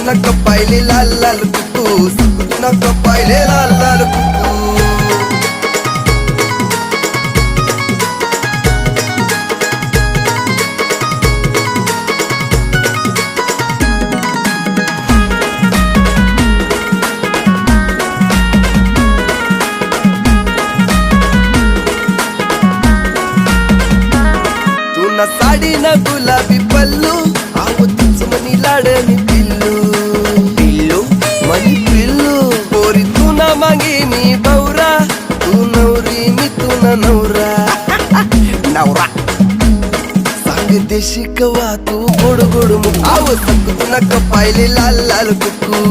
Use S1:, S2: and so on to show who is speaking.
S1: नक पाहिले लाल लाल कुकू नक पाहिले लाल लाल कुकू तू ना साडी ना गुलाबी पल्लू आहो तुझ मनी लाडणी पिल्लू पिल्लू मनी पिल्लू पोरी तू ना मागे मी बौरा तू नवरी मी तू ना नवरा नवरा सांग दे शिकवा तू गोड गोड मुख आहो तू नक पाहिले लाल लाल कुकू